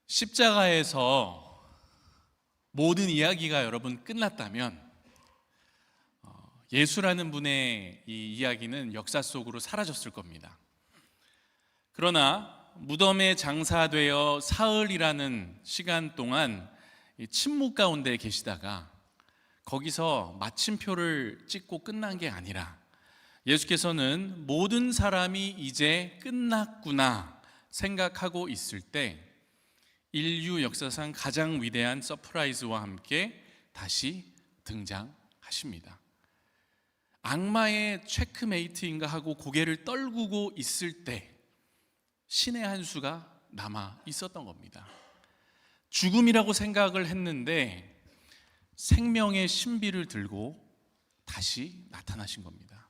십자가에서 모든 이야기가 여러분 끝났다면 예수라는 분의 이 이야기는 역사 속으로 사라졌을 겁니다. 그러나 무덤에 장사되어 사흘이라는 시간 동안 침묵 가운데 계시다가 거기서 마침표를 찍고 끝난 게 아니라 예수께서는 모든 사람이 이제 끝났구나 생각하고 있을 때 인류 역사상 가장 위대한 서프라이즈와 함께 다시 등장하십니다. 악마의 체크메이트인가 하고 고개를 떨구고 있을 때 신의 한 수가 남아 있었던 겁니다. 죽음이라고 생각을 했는데 생명의 신비를 들고 다시 나타나신 겁니다.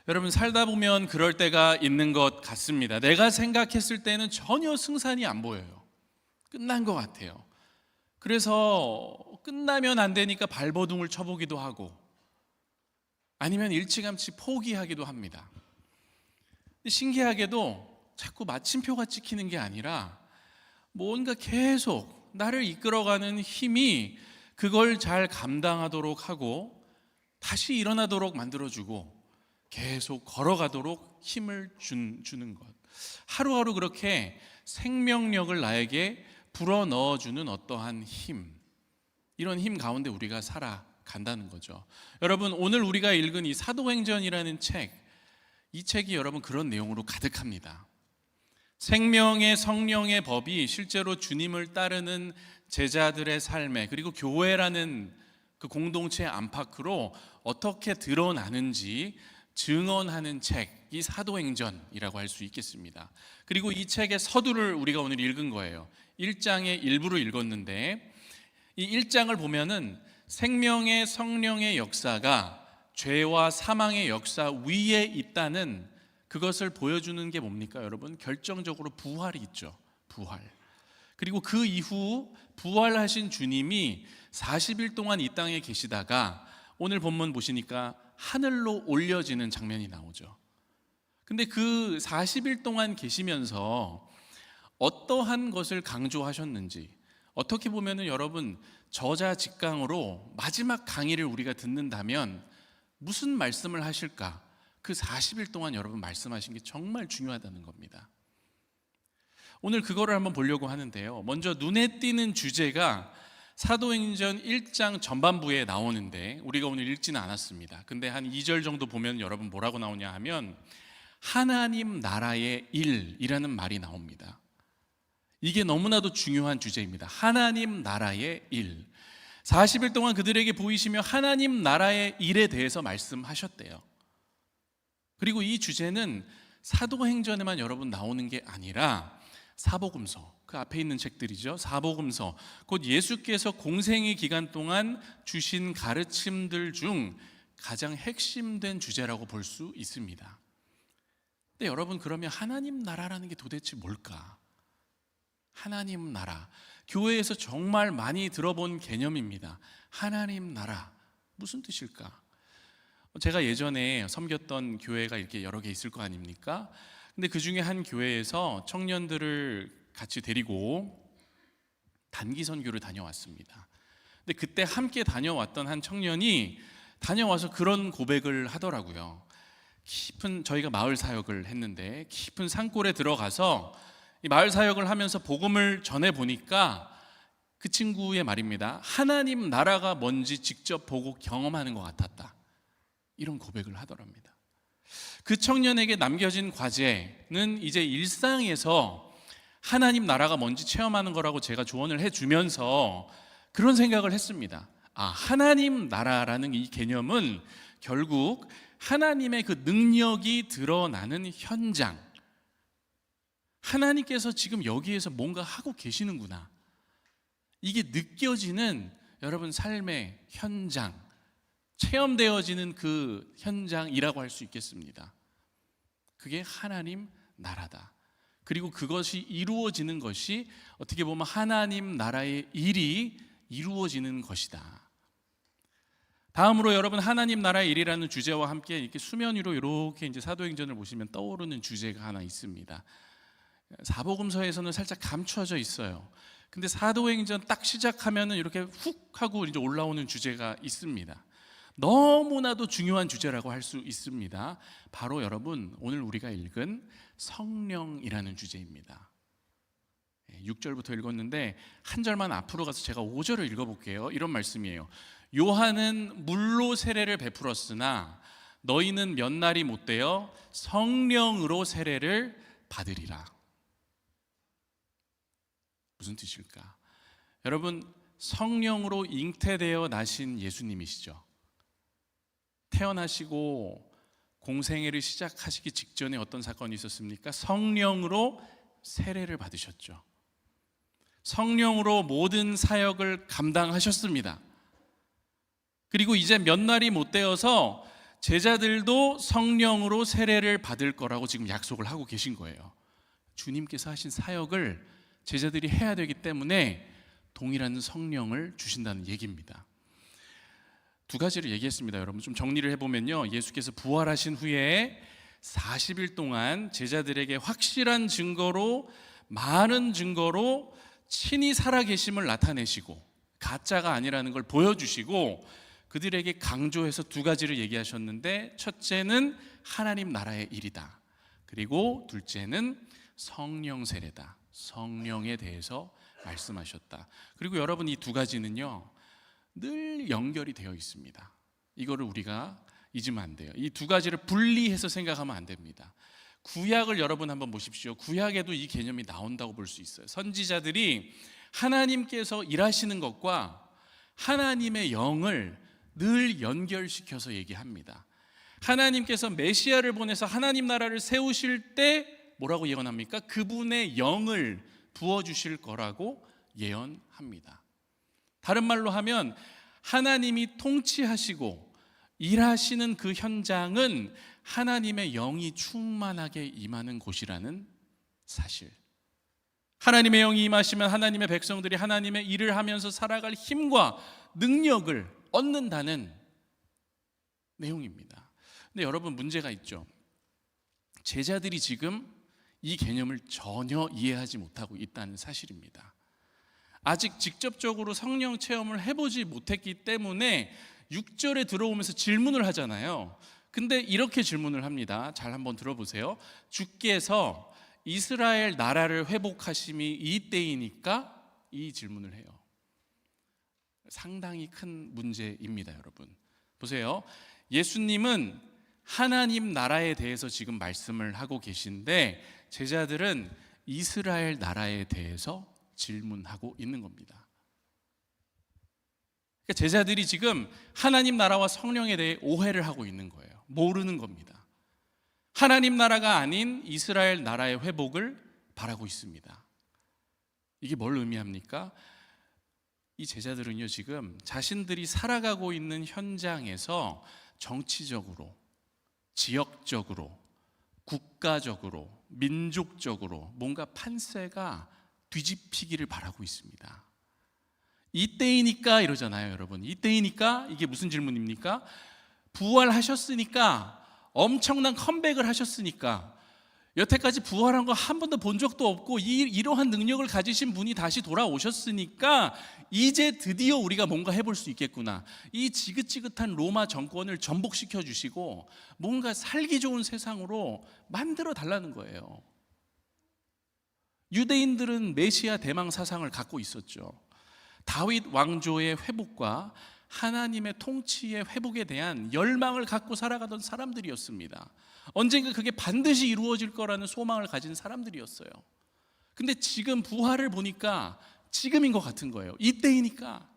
여러분, 살다 보면 그럴 때가 있는 것 같습니다. 내가 생각했을 때는 전혀 승산이 안 보여요. 끝난 것 같아요. 그래서 끝나면 안 되니까 발버둥을 쳐보기도 하고 아니면 일찌감치 포기하기도 합니다. 근데 신기하게도 자꾸 마침표가 찍히는 게 아니라 뭔가 계속 나를 이끌어가는 힘이 그걸 잘 감당하도록 하고 다시 일어나도록 만들어주고 계속 걸어가도록 힘을 주는 것. 하루하루 그렇게 생명력을 나에게 불어넣어주는 어떠한 힘, 이런 힘 가운데 우리가 살아간다는 거죠. 여러분, 오늘 우리가 읽은 이 사도행전이라는 책, 이 책이 여러분 그런 내용으로 가득합니다. 생명의 성령의 법이 실제로 주님을 따르는 제자들의 삶에, 그리고 교회라는 그 공동체 안팎으로 어떻게 드러나는지 증언하는 책이 사도행전이라고 할 수 있겠습니다. 그리고 이 책의 서두를 우리가 오늘 읽은 거예요. 1장의 일부를 읽었는데 이 1장을 보면은 생명의 성령의 역사가 죄와 사망의 역사 위에 있다는 그것을 보여주는 게 뭡니까 여러분? 결정적으로 부활이 있죠. 부활. 그리고 그 이후 부활하신 주님이 40일 동안 이 땅에 계시다가 오늘 본문 보시니까 하늘로 올려지는 장면이 나오죠. 근데 그 40일 동안 계시면서 어떠한 것을 강조하셨는지, 어떻게 보면은 여러분 저자직강으로 마지막 강의를 우리가 듣는다면 무슨 말씀을 하실까? 그 40일 동안 여러분 말씀하신 게 정말 중요하다는 겁니다. 오늘 그거를 한번 보려고 하는데요. 먼저 눈에 띄는 주제가 사도행전 1장 전반부에 나오는데 우리가 오늘 읽지는 않았습니다. 근데 한 2절 정도 보면 여러분 뭐라고 나오냐 하면 하나님 나라의 일이라는 말이 나옵니다. 이게 너무나도 중요한 주제입니다. 하나님 나라의 일. 40일 동안 그들에게 보이시며 하나님 나라의 일에 대해서 말씀하셨대요. 그리고 이 주제는 사도행전에만 여러분 나오는 게 아니라 사복음서, 그 앞에 있는 책들이죠. 사복음서, 곧 예수께서 공생의 기간 동안 주신 가르침들 중 가장 핵심된 주제라고 볼 수 있습니다. 근데 여러분, 그러면 하나님 나라라는 게 도대체 뭘까? 하나님 나라, 교회에서 정말 많이 들어본 개념입니다. 하나님 나라, 무슨 뜻일까? 제가 예전에 섬겼던 교회가 이렇게 여러 개 있을 거 아닙니까? 근데 그 중에 한 교회에서 청년들을 같이 데리고 단기 선교를 다녀왔습니다. 근데 그때 함께 다녀왔던 한 청년이 다녀와서 그런 고백을 하더라고요. 저희가 마을 사역을 했는데 깊은 산골에 들어가서 이 마을 사역을 하면서 복음을 전해 보니까 그 친구의 말입니다. 하나님 나라가 뭔지 직접 보고 경험하는 것 같았다. 이런 고백을 하더랍니다. 그 청년에게 남겨진 과제는 이제 일상에서 하나님 나라가 뭔지 체험하는 거라고 제가 조언을 해주면서 그런 생각을 했습니다. 하나님 나라라는 이 개념은 결국 하나님의 그 능력이 드러나는 현장, 하나님께서 지금 여기에서 뭔가 하고 계시는구나, 이게 느껴지는 여러분 삶의 현장, 체험되어지는 그 현장이라고 할 수 있겠습니다. 그게 하나님 나라다. 그리고 그것이 이루어지는 것이 어떻게 보면 하나님 나라의 일이 이루어지는 것이다. 다음으로 여러분, 하나님 나라의 일이라는 주제와 함께 이렇게 수면 위로 이렇게 이제 사도행전을 보시면 떠오르는 주제가 하나 있습니다. 사복음서에서는 살짝 감춰져 있어요. 근데 사도행전 딱 시작하면은 이렇게 훅 하고 이제 올라오는 주제가 있습니다. 너무나도 중요한 주제라고 할 수 있습니다. 바로 여러분 오늘 우리가 읽은 성령이라는 주제입니다. 6절부터 읽었는데 한 절만 앞으로 가서 제가 5절을 읽어볼게요. 이런 말씀이에요. 요한은 물로 세례를 베풀었으나 너희는 몇 날이 못 되어 성령으로 세례를 받으리라. 무슨 뜻일까? 여러분, 성령으로 잉태되어 나신 예수님이시죠. 태어나시고 공생애를 시작하시기 직전에 어떤 사건이 있었습니까? 성령으로 세례를 받으셨죠. 성령으로 모든 사역을 감당하셨습니다. 그리고 이제 몇 날이 못 되어서 제자들도 성령으로 세례를 받을 거라고 지금 약속을 하고 계신 거예요. 주님께서 하신 사역을 제자들이 해야 되기 때문에 동일한 성령을 주신다는 얘기입니다. 두 가지를 얘기했습니다. 여러분 좀 정리를 해보면요, 예수께서 부활하신 후에 40일 동안 제자들에게 확실한 증거로, 많은 증거로 친히 살아계심을 나타내시고 가짜가 아니라는 걸 보여주시고 그들에게 강조해서 두 가지를 얘기하셨는데, 첫째는 하나님 나라의 일이다, 그리고 둘째는 성령 세례다. 성령에 대해서 말씀하셨다. 그리고 여러분 이 두 가지는요 늘 연결이 되어 있습니다. 이거를 우리가 잊으면 안 돼요. 이 두 가지를 분리해서 생각하면 안 됩니다. 구약을 여러분 한번 보십시오. 구약에도 이 개념이 나온다고 볼 수 있어요. 선지자들이 하나님께서 일하시는 것과 하나님의 영을 늘 연결시켜서 얘기합니다. 하나님께서 메시아를 보내서 하나님 나라를 세우실 때 뭐라고 예언합니까? 그분의 영을 부어주실 거라고 예언합니다. 다른 말로 하면 하나님이 통치하시고 일하시는 그 현장은 하나님의 영이 충만하게 임하는 곳이라는 사실. 하나님의 영이 임하시면 하나님의 백성들이 하나님의 일을 하면서 살아갈 힘과 능력을 얻는다는 내용입니다. 근데 여러분 문제가 있죠. 제자들이 지금 이 개념을 전혀 이해하지 못하고 있다는 사실입니다. 아직 직접적으로 성령 체험을 해보지 못했기 때문에 6절에 들어오면서 질문을 하잖아요. 근데 이렇게 질문을 합니다. 잘 한번 들어보세요. 주께서 이스라엘 나라를 회복하심이 이때이니까? 이 질문을 해요. 상당히 큰 문제입니다, 여러분. 보세요. 예수님은 하나님 나라에 대해서 지금 말씀을 하고 계신데 제자들은 이스라엘 나라에 대해서 질문하고 있는 겁니다. 그러니까 제자들이 지금 하나님 나라와 성령에 대해 오해를 하고 있는 거예요. 모르는 겁니다. 하나님 나라가 아닌 이스라엘 나라의 회복을 바라고 있습니다. 이게 뭘 의미합니까? 이 제자들은요 지금 자신들이 살아가고 있는 현장에서 정치적으로, 지역적으로, 국가적으로, 민족적으로 뭔가 판세가 뒤집히기를 바라고 있습니다. 이때이니까 이러잖아요, 여러분. 이때이니까 이게 무슨 질문입니까? 부활하셨으니까, 엄청난 컴백을 하셨으니까, 여태까지 부활한 거 한 번도 본 적도 없고 이러한 능력을 가지신 분이 다시 돌아오셨으니까 이제 드디어 우리가 뭔가 해볼 수 있겠구나. 이 지긋지긋한 로마 정권을 전복시켜 주시고 뭔가 살기 좋은 세상으로 만들어 달라는 거예요. 유대인들은 메시아 대망 사상을 갖고 있었죠. 다윗 왕조의 회복과 하나님의 통치의 회복에 대한 열망을 갖고 살아가던 사람들이었습니다. 언젠가 그게 반드시 이루어질 거라는 소망을 가진 사람들이었어요. 근데 지금 부활을 보니까 지금인 것 같은 거예요. 이때이니까.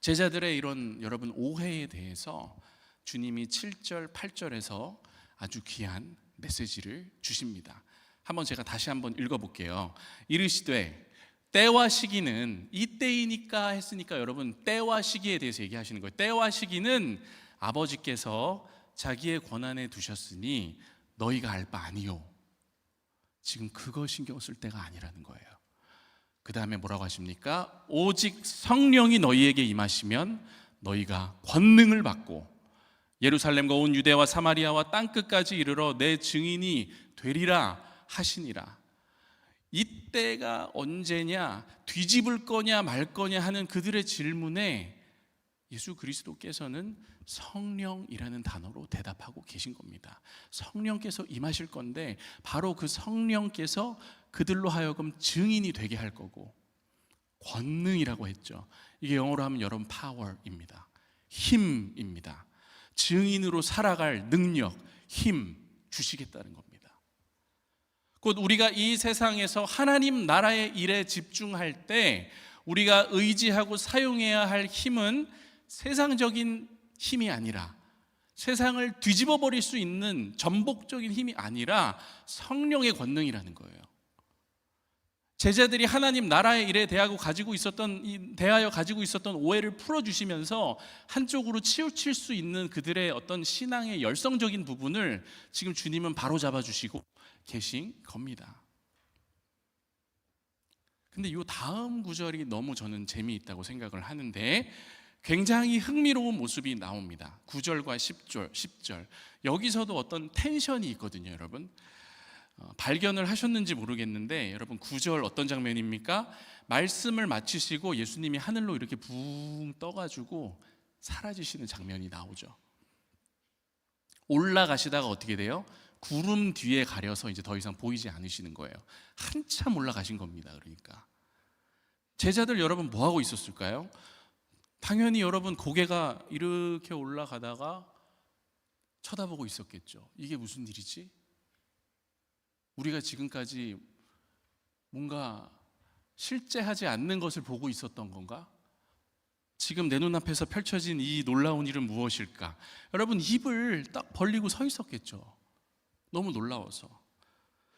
제자들의 이런 여러분 오해에 대해서 주님이 7절, 8절에서 아주 귀한 메시지를 주십니다. 한번 제가 다시 한번 읽어볼게요. 이르시되 때와 시기는 이때이니까 했으니까 여러분 때와 시기에 대해서 얘기하시는 거예요. 때와 시기는 아버지께서 자기의 권한에 두셨으니 너희가 알 바 아니요. 지금 그거 신경 쓸 때가 아니라는 거예요. 그 다음에 뭐라고 하십니까? 오직 성령이 너희에게 임하시면 너희가 권능을 받고 예루살렘과 온 유대와 사마리아와 땅끝까지 이르러 내 증인이 되리라 하시니라. 이때가 언제냐, 뒤집을 거냐 말 거냐 하는 그들의 질문에 예수 그리스도께서는 성령이라는 단어로 대답하고 계신 겁니다. 성령께서 임하실 건데 바로 그 성령께서 그들로 하여금 증인이 되게 할 거고, 권능이라고 했죠. 이게 영어로 하면 여러분 파워입니다. 힘입니다. 증인으로 살아갈 능력, 힘 주시겠다는 겁니다. 곧 우리가 이 세상에서 하나님 나라의 일에 집중할 때 우리가 의지하고 사용해야 할 힘은 세상적인 힘이 아니라, 세상을 뒤집어 버릴 수 있는 전복적인 힘이 아니라 성령의 권능이라는 거예요. 제자들이 하나님 나라의 일에 대하여 가지고 있었던 오해를 풀어주시면서 한쪽으로 치우칠 수 있는 그들의 어떤 신앙의 열성적인 부분을 지금 주님은 바로 잡아주시고 계신 겁니다. 근데 이 다음 구절이 너무 저는 재미있다고 생각을 하는데 굉장히 흥미로운 모습이 나옵니다. 9절과 10절. 여기서도 어떤 텐션이 있거든요, 여러분. 발견을 하셨는지 모르겠는데 여러분 9절 어떤 장면입니까? 말씀을 마치시고 예수님이 하늘로 이렇게 붕 떠가지고 사라지시는 장면이 나오죠. 올라가시다가 어떻게 돼요? 구름 뒤에 가려서 이제 더 이상 보이지 않으시는 거예요. 한참 올라가신 겁니다. 그러니까 제자들 여러분 뭐 하고 있었을까요? 당연히 여러분 고개가 이렇게 올라가다가 쳐다보고 있었겠죠. 이게 무슨 일이지? 우리가 지금까지 뭔가 실제 하지 않는 것을 보고 있었던 건가? 지금 내 눈앞에서 펼쳐진 이 놀라운 일은 무엇일까? 여러분 입을 딱 벌리고 서 있었겠죠. 너무 놀라워서.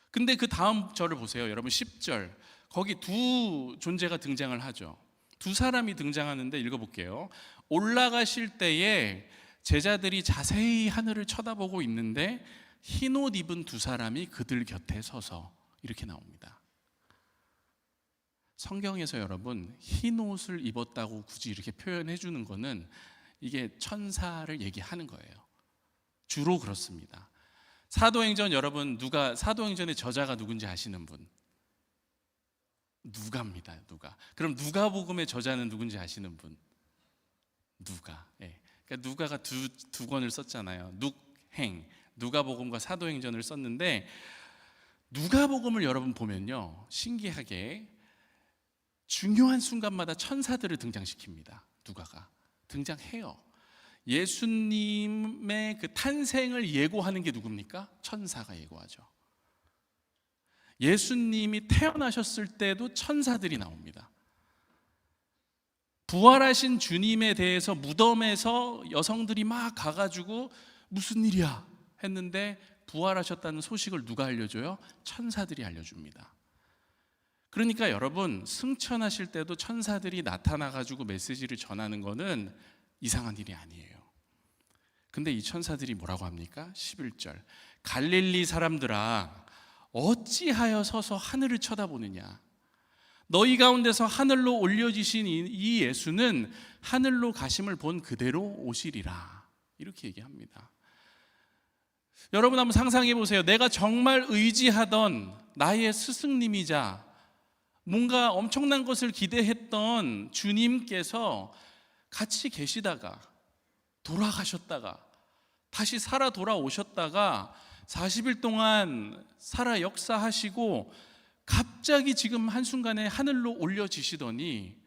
근데 그 다음 절을 보세요. 여러분 10절. 거기 두 존재가 등장을 하죠. 두 사람이 등장하는데 읽어볼게요. 올라가실 때에 제자들이 자세히 하늘을 쳐다보고 있는데 흰 옷 입은 두 사람이 그들 곁에 서서, 이렇게 나옵니다. 성경에서 여러분 흰 옷을 입었다고 굳이 이렇게 표현해 주는 거는 이게 천사를 얘기하는 거예요. 주로 그렇습니다. 사도행전 여러분 사도행전의 저자가 누군지 아시는 분? 누가입니다. 누가. 그럼 누가복음의 저자는 누군지 아시는 분? 누가. 예. 그러니까 누가가 두 권을 썼잖아요. 눅행, 누가복음과 사도행전을 썼는데 누가복음을 여러분 보면요, 신기하게 중요한 순간마다 천사들을 등장시킵니다. 누가가 등장해요. 예수님의 그 탄생을 예고하는 게 누굽니까? 천사가 예고하죠. 예수님이 태어나셨을 때도 천사들이 나옵니다. 부활하신 주님에 대해서 무덤에서 여성들이 막 가가지고 무슨 일이야 했는데 부활하셨다는 소식을 누가 알려줘요? 천사들이 알려줍니다. 그러니까 여러분 승천하실 때도 천사들이 나타나가지고 메시지를 전하는 거는 이상한 일이 아니에요. 근데 이 천사들이 뭐라고 합니까? 11절. 갈릴리 사람들아, 어찌하여 서서 하늘을 쳐다보느냐? 너희 가운데서 하늘로 올려지신 이 예수는 하늘로 가심을 본 그대로 오시리라. 이렇게 얘기합니다. 여러분 한번 상상해 보세요. 내가 정말 의지하던 나의 스승님이자 뭔가 엄청난 것을 기대했던 주님께서 같이 계시다가 돌아가셨다가 다시 살아 돌아오셨다가 40일 동안 살아 역사하시고 갑자기 지금 한순간에 하늘로 올려지시더니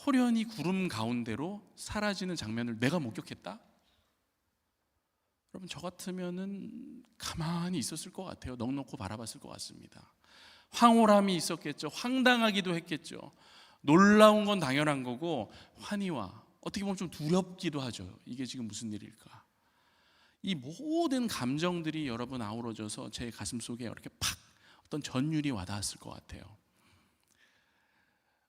호련히 구름 가운데로 사라지는 장면을 내가 목격했다? 여러분 저 같으면은 가만히 있었을 것 같아요. 넋놓고 바라봤을 것 같습니다. 황홀함이 있었겠죠. 황당하기도 했겠죠. 놀라운 건 당연한 거고 환희와 어떻게 보면 좀 두렵기도 하죠. 이게 지금 무슨 일일까? 이 모든 감정들이 여러분 아우러져서 제 가슴 속에 이렇게 팍 어떤 전율이 와닿았을 것 같아요.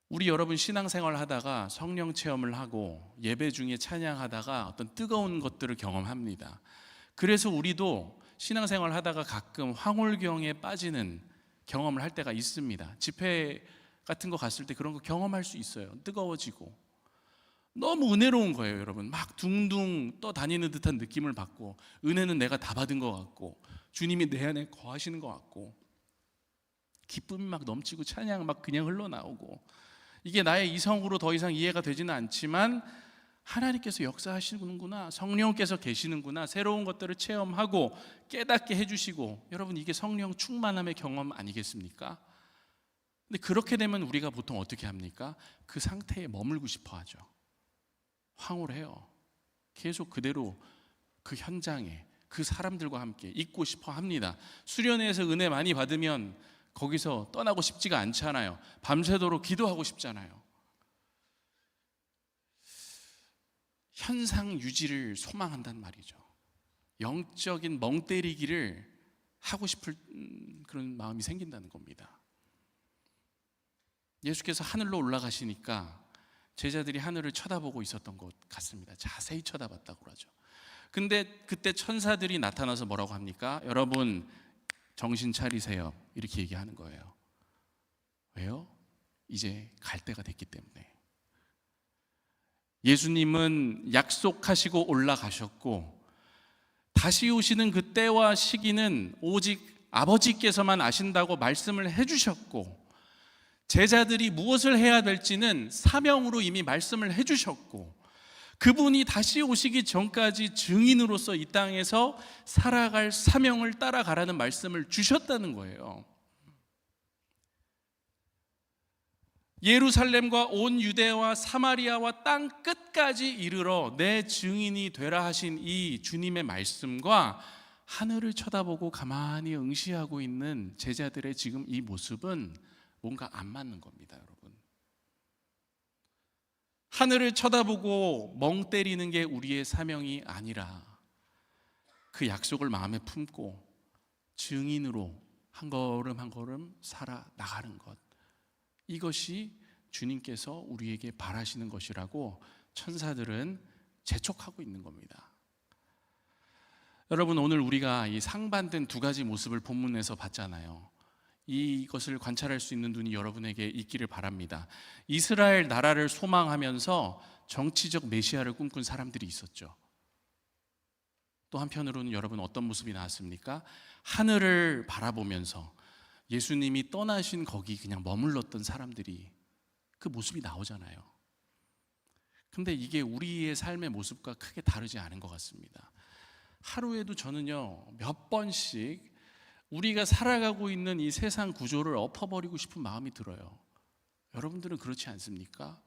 우리 여러분 신앙생활 하다가 성령 체험을 하고 예배 중에 찬양하다가 어떤 뜨거운 것들을 경험합니다. 그래서 우리도 신앙생활 하다가 가끔 황홀경에 빠지는 경험을 할 때가 있습니다. 집회 같은 거 갔을 때 그런 거 경험할 수 있어요. 뜨거워지고 너무 은혜로운 거예요, 여러분. 막 둥둥 떠다니는 듯한 느낌을 받고 은혜는 내가 다 받은 것 같고 주님이 내 안에 거하시는 것 같고 기쁨이 막 넘치고 찬양 막 그냥 흘러나오고, 이게 나의 이성으로 더 이상 이해가 되지는 않지만 하나님께서 역사하시는구나, 성령께서 계시는구나, 새로운 것들을 체험하고 깨닫게 해주시고, 여러분 이게 성령 충만함의 경험 아니겠습니까? 근데 그렇게 되면 우리가 보통 어떻게 합니까? 그 상태에 머물고 싶어 하죠. 황홀해요. 계속 그대로 그 현장에 그 사람들과 함께 있고 싶어 합니다. 수련회에서 은혜 많이 받으면 거기서 떠나고 싶지가 않잖아요. 밤새도록 기도하고 싶잖아요. 현상 유지를 소망한단 말이죠. 영적인 멍 때리기를 하고 싶을 그런 마음이 생긴다는 겁니다. 예수께서 하늘로 올라가시니까 제자들이 하늘을 쳐다보고 있었던 것 같습니다. 자세히 쳐다봤다고 그러죠. 근데 그때 천사들이 나타나서 뭐라고 합니까? 여러분 정신 차리세요, 이렇게 얘기하는 거예요. 왜요? 이제 갈 때가 됐기 때문에. 예수님은 약속하시고 올라가셨고, 다시 오시는 그 때와 시기는 오직 아버지께서만 아신다고 말씀을 해주셨고, 제자들이 무엇을 해야 될지는 사명으로 이미 말씀을 해주셨고, 그분이 다시 오시기 전까지 증인으로서 이 땅에서 살아갈 사명을 따라가라는 말씀을 주셨다는 거예요. 예루살렘과 온 유대와 사마리아와 땅 끝까지 이르러 내 증인이 되라 하신 이 주님의 말씀과 하늘을 쳐다보고 가만히 응시하고 있는 제자들의 지금 이 모습은 뭔가 안 맞는 겁니다, 여러분. 하늘을 쳐다보고 멍 때리는 게 우리의 사명이 아니라 그 약속을 마음에 품고 증인으로 한 걸음 한 걸음 살아나가는 것, 이것이 주님께서 우리에게 바라시는 것이라고 천사들은 재촉하고 있는 겁니다. 여러분, 오늘 우리가 이 상반된 두 가지 모습을 본문에서 봤잖아요. 이것을 관찰할 수 있는 눈이 여러분에게 있기를 바랍니다. 이스라엘 나라를 소망하면서 정치적 메시아를 꿈꾼 사람들이 있었죠. 또 한편으로는 여러분 어떤 모습이 나왔습니까? 하늘을 바라보면서 예수님이 떠나신 거기 그냥 머물렀던 사람들이, 그 모습이 나오잖아요. 근데 이게 우리의 삶의 모습과 크게 다르지 않은 것 같습니다. 하루에도 저는요, 몇 번씩 우리가 살아가고 있는 이 세상 구조를 엎어버리고 싶은 마음이 들어요. 여러분들은 그렇지 않습니까?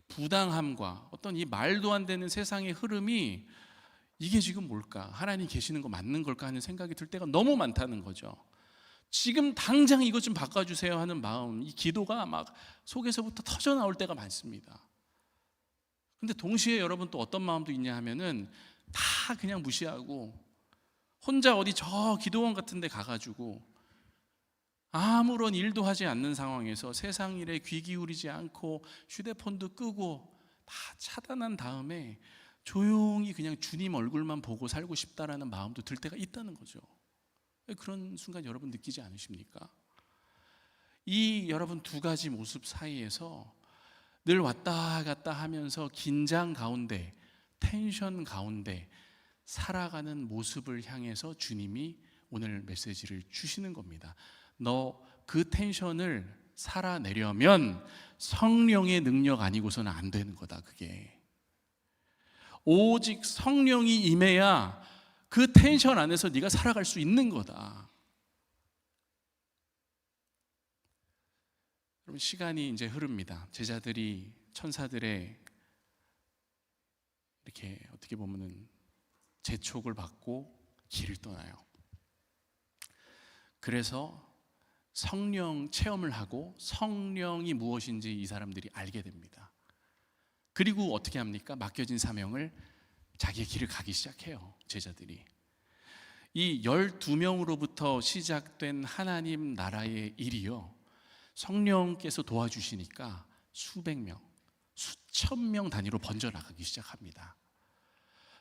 부당함과 어떤 이 말도 안 되는 세상의 흐름이 이게 지금 뭘까? 하나님 계시는 거 맞는 걸까 하는 생각이 들 때가 너무 많다는 거죠. 지금 당장 이것 좀 바꿔주세요 하는 마음, 이 기도가 막 속에서부터 터져 나올 때가 많습니다. 근데 동시에 여러분 또 어떤 마음도 있냐 하면은 다 그냥 무시하고 혼자 어디 저 기도원 같은 데 가가지고 아무런 일도 하지 않는 상황에서 세상 일에 귀 기울이지 않고 휴대폰도 끄고 다 차단한 다음에 조용히 그냥 주님 얼굴만 보고 살고 싶다라는 마음도 들 때가 있다는 거죠. 그런 순간 여러분 느끼지 않으십니까? 이 여러분 두 가지 모습 사이에서 늘 왔다 갔다 하면서 긴장 가운데, 텐션 가운데 살아가는 모습을 향해서 주님이 오늘 메시지를 주시는 겁니다. 너 그 텐션을 살아내려면 성령의 능력 아니고서는 안 되는 거다. 그게 오직 성령이 임해야 그 텐션 안에서 네가 살아갈 수 있는 거다. 여러분, 시간이 이제 흐릅니다. 제자들이 천사들의 이렇게 어떻게 보면은 재촉을 받고 길을 떠나요. 그래서 성령 체험을 하고 성령이 무엇인지 이 사람들이 알게 됩니다. 그리고 어떻게 합니까? 맡겨진 사명을 자기의 길을 가기 시작해요. 제자들이. 이 12명으로부터 시작된 하나님 나라의 일이요, 성령께서 도와주시니까 수백 명, 수천 명 단위로 번져나가기 시작합니다.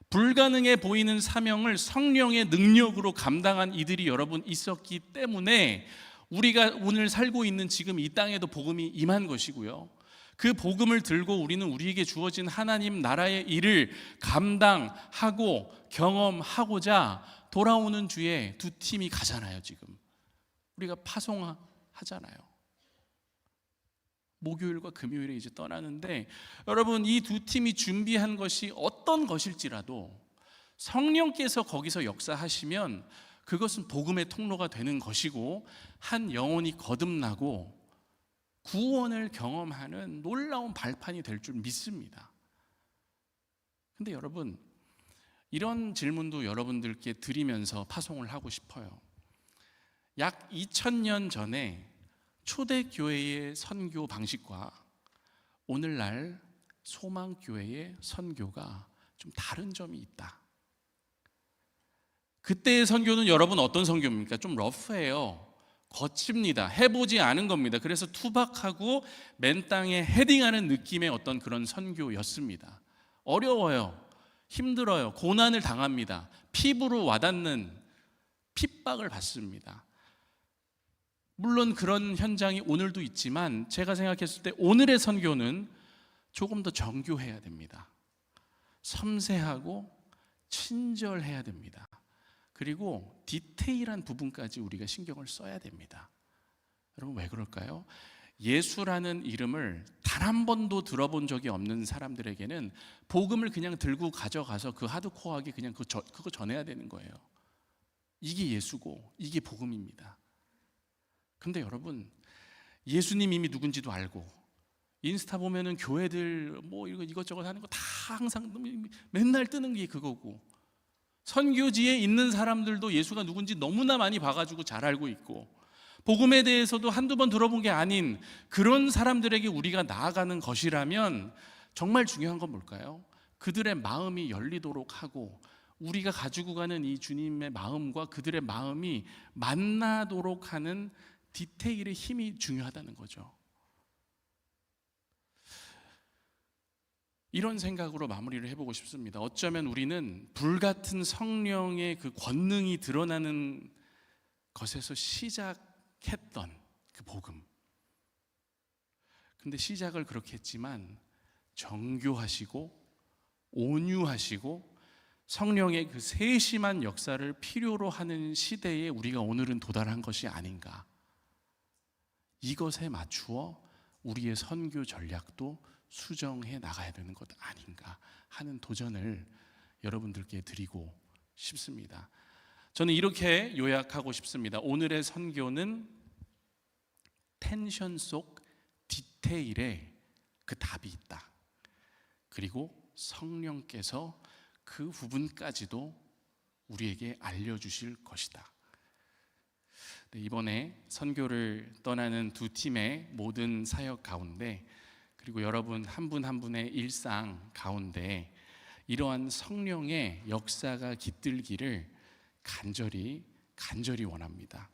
불가능해 보이는 사명을 성령의 능력으로 감당한 이들이 여러분 있었기 때문에 우리가 오늘 살고 있는 지금 이 땅에도 복음이 임한 것이고요, 그 복음을 들고 우리는 우리에게 주어진 하나님 나라의 일을 감당하고 경험하고자 돌아오는 주에 두 팀이 가잖아요. 지금 우리가 파송하지 하잖아요. 목요일과 금요일에 이제 떠나는데, 여러분, 이 두 팀이 준비한 것이 어떤 것일지라도 성령께서 거기서 역사하시면 그것은 복음의 통로가 되는 것이고, 한 영혼이 거듭나고 구원을 경험하는 놀라운 발판이 될 줄 믿습니다. 근데 여러분, 이런 질문도 여러분들께 드리면서 파송을 하고 싶어요. 약 2000년 전에 초대교회의 선교 방식과 오늘날 소망교회의 선교가 좀 다른 점이 있다. 그때의 선교는 여러분 어떤 선교입니까? 좀 러프해요. 거칩니다. 해보지 않은 겁니다. 그래서 투박하고 맨 땅에 헤딩하는 느낌의 어떤 그런 선교였습니다. 어려워요. 힘들어요. 고난을 당합니다. 피부로 와닿는 핍박을 받습니다. 물론 그런 현장이 오늘도 있지만, 제가 생각했을 때 오늘의 선교는 조금 더 정교해야 됩니다. 섬세하고 친절해야 됩니다. 그리고 디테일한 부분까지 우리가 신경을 써야 됩니다. 여러분, 왜 그럴까요? 예수라는 이름을 단 한 번도 들어본 적이 없는 사람들에게는 복음을 그냥 들고 가져가서 그 하드코어하게 그냥 그거 전해야 되는 거예요. 이게 예수고 이게 복음입니다. 근데 여러분, 예수님 이미 누군지도 알고, 인스타 보면은 교회들 뭐 이것저것 하는 거 다 항상 맨날 뜨는 게 그거고, 선교지에 있는 사람들도 예수가 누군지 너무나 많이 봐가지고 잘 알고 있고, 복음에 대해서도 한두 번 들어본 게 아닌 그런 사람들에게 우리가 나아가는 것이라면 정말 중요한 건 뭘까요? 그들의 마음이 열리도록 하고, 우리가 가지고 가는 이 주님의 마음과 그들의 마음이 만나도록 하는 디테일의 힘이 중요하다는 거죠. 이런 생각으로 마무리를 해보고 싶습니다. 어쩌면 우리는 불같은 성령의 그 권능이 드러나는 것에서 시작했던 그 복음, 근데 시작을 그렇게 했지만 정교하시고 온유하시고 성령의 그 세심한 역사를 필요로 하는 시대에 우리가 오늘은 도달한 것이 아닌가, 이것에 맞추어 우리의 선교 전략도 수정해 나가야 되는 것 아닌가 하는 도전을 여러분들께 드리고 싶습니다. 저는 이렇게 요약하고 싶습니다. 오늘의 선교는 텐션 속 디테일에 그 답이 있다. 그리고 성령께서 그 부분까지도 우리에게 알려주실 것이다. 이번에 선교를 떠나는 두 팀의 모든 사역 가운데, 그리고 여러분 한 분 한 분의 일상 가운데 이러한 성령의 역사가 깃들기를 간절히 원합니다.